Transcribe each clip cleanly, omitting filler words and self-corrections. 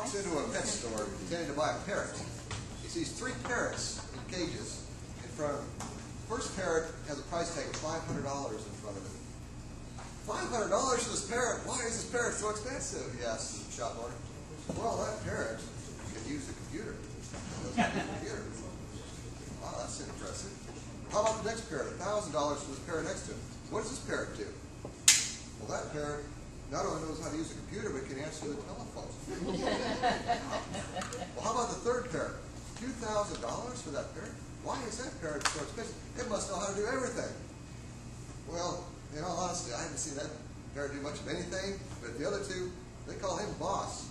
walks into a pet store intending to buy a parrot. He sees 3 parrots in cages in front of him. The first parrot has a price tag of $500 in front of it. $500 for this parrot? Why is this parrot so expensive? He asks the shop owner. Well, that parrot can use a computer. Wow, that's impressive. How about the next parrot? $1,000 for this parrot next to him. What does this parrot do? Well, that parrot not only knows how to use a computer, but can answer the telephone. Well, how about the third parrot? $2,000 for that parrot? Why is that parrot so expensive? It must know how to do everything. Well, in all honesty, I haven't seen that parrot do much of anything, but the other 2, they call him boss.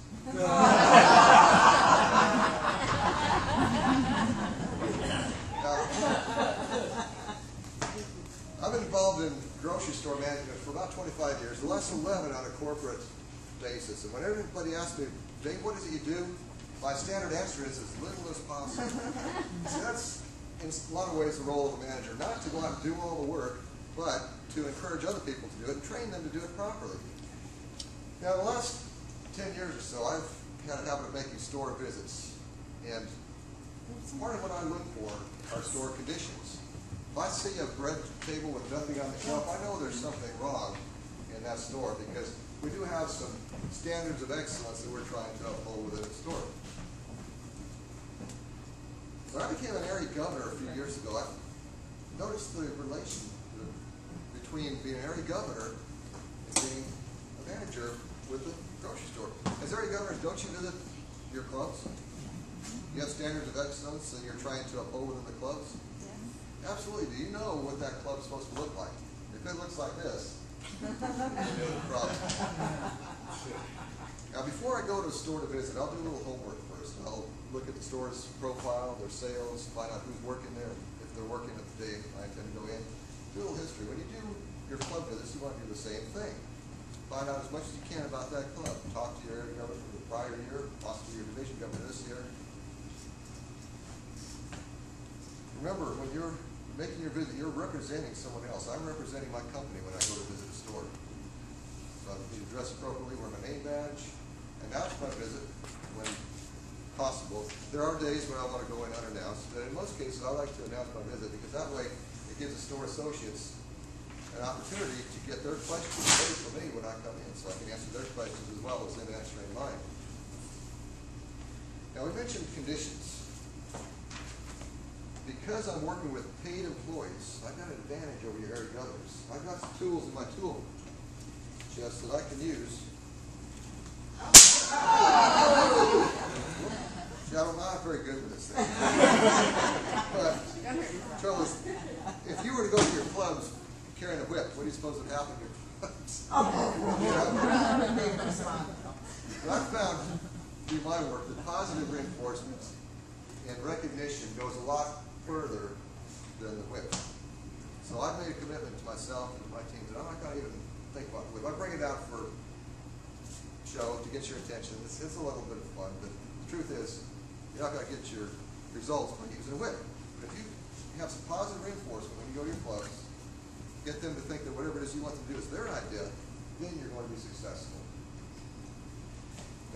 I've been involved in grocery store management for about 25 years, the last 11 on a corporate basis. And when everybody asks me, Dave, what is it you do? My standard answer is as little as possible. See, that's in a lot of ways the role of a manager, not to go out and do all the work, but to encourage other people to do it and train them to do it properly. Now, the last 10 years or so, I've had a habit of making store visits. And part of what I look for are store conditions. If I see a bread table with nothing on the shelf, I know there's something wrong in that store because we do have some standards of excellence that we're trying to uphold within the store. When I became an area governor a few years ago, I noticed the relation between being an area governor and being a manager with the grocery store. As area governors, don't you visit your clubs? You have standards of excellence and you're trying to uphold within the clubs? Yes. Absolutely. Do you know what that club is supposed to look like? If it looks like this, you know the problem. Now, before I go to a store to visit, I'll do a little homework first. I'll look at the store's profile, their sales, find out who's working there. If they're working at the day I intend to go in, do a little history. When you do your club visits, you want to do the same thing. Find out as much as you can about that club. Talk to your area governor from the prior year, possibly your division governor this year. Remember, when you're making your visit, you're representing someone else. I'm representing my company when I go to visit a store. So I need to dress appropriately, wear my name badge, announce my visit when possible. There are days when I want to go in unannounced, but in most cases I like to announce my visit because that way it gives the store associates an opportunity to get their questions ready for me when I come in, so I can answer their questions as well as them answering mine. Now, we mentioned conditions. Because I'm working with paid employees, I've got an advantage over your area governors. I've got some tools in my tool chest that I can use. See, I'm not very good with this thing. But the trouble is, if you were to go to your clubs carrying a whip, what do you suppose would happen to your clubs? But I've found through my work that positive reinforcement and recognition goes a lot further than the whip. So I've made a commitment to myself and my team that I'm not going to even think about the whip. I bring it out for show to get your attention. It's a little bit of fun, but the truth is you're not going to get your results by using a whip. But if you have some positive reinforcement when you go to your clubs, get them to think that whatever it is you want them to do is their idea, then you're going to be successful.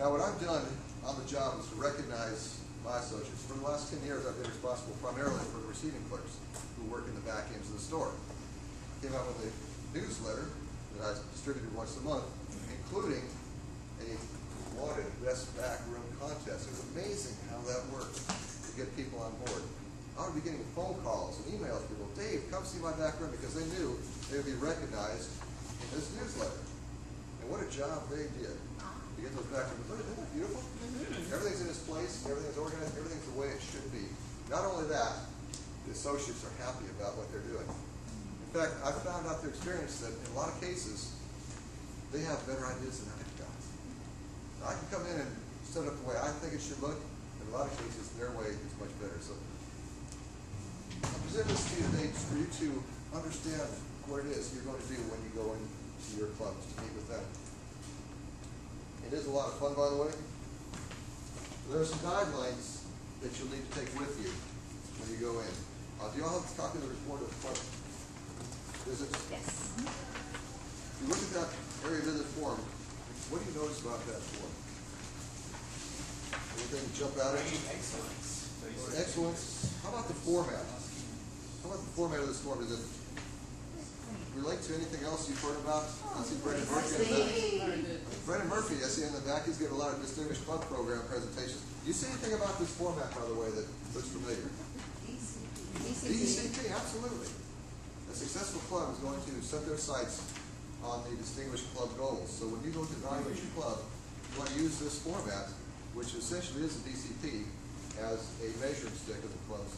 Now, what I've done on the job is to recognize my associates. For the last 10 years, I've been responsible primarily for the receiving clerks who work in the back ends of the store. I came out with a newsletter that I distributed once a month, including a wanted best back room contest. It was amazing how that worked to get people on board. I would be getting phone calls and emails from people, Dave, come see my back room, because they knew they would be recognized in this newsletter. And what a job they did to get those back rooms. Isn't that beautiful? Everything's in its place, everything's organized, everything's the way it should be. Not only that, the associates are happy about what they're doing. In fact, I've found out through experience that in a lot of cases, they have better ideas than I've got. Now, I can come in and set it up the way I think it should look. In a lot of cases, their way is much better. So I present this to you today for you to understand what it is you're going to do when you go into your clubs to meet with them. It is a lot of fun, by the way. There are some guidelines that you'll need to take with you when you go in. Do you all have a copy of the report of the club visit? Yes. If you look at that area visit form, what do you notice about that form? Anything jump out at you? Excellence. How about the format? How about the format of this form? Does it relate to anything else you've heard about? I see Brendan Murphy in the back. Brendan Murphy, I see in the back, he's given a lot of distinguished club program presentations. Do you see anything about this format, by the way, that looks familiar? DCP, absolutely. A successful club is going to set their sights on the distinguished club goals. So when you go to evaluate your club, you want to use this format, which essentially is a DCP, as a measuring stick of the club's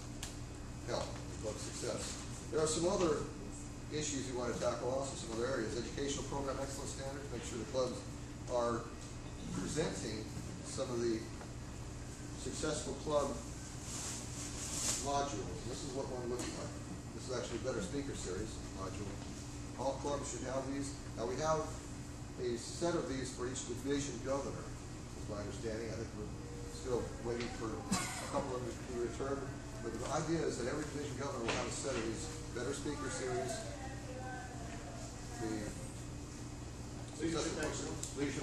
health, the club's success. There are some other issues you want to tackle, also some other areas. Educational program excellence standards, make sure the clubs are presenting some of the successful club modules. This is what one looks like. This is actually a better speaker series module. All clubs should have these. Now we have a set of these for each division governor, is my understanding. I think we're still waiting for a couple of them to be returned. But the idea is that every division governor will have a set of these better speaker series. The leadership excellence, thank you.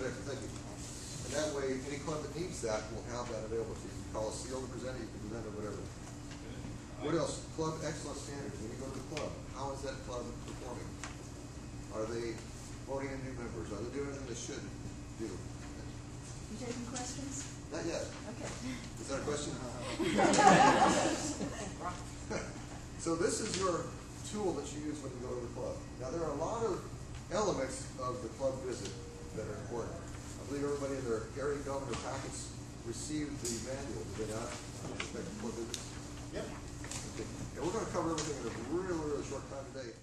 And that way, any club that needs that will have that available to you. You call a seal to present it, you can present it, whatever. What else? Club excellence standards. When you go to the club, how is that club performing? Are they voting in new members? Are they doing everything they should do? You taking questions? Not yet. Okay. Is that a question? So this is your tool that you use when you go to the club. Now there are a lot of elements of the club visit that are important. I believe everybody in their area governor packets received the manual, did they not? With respect to club visits? Yep. Okay. And we're going to cover everything in a really, really short time today.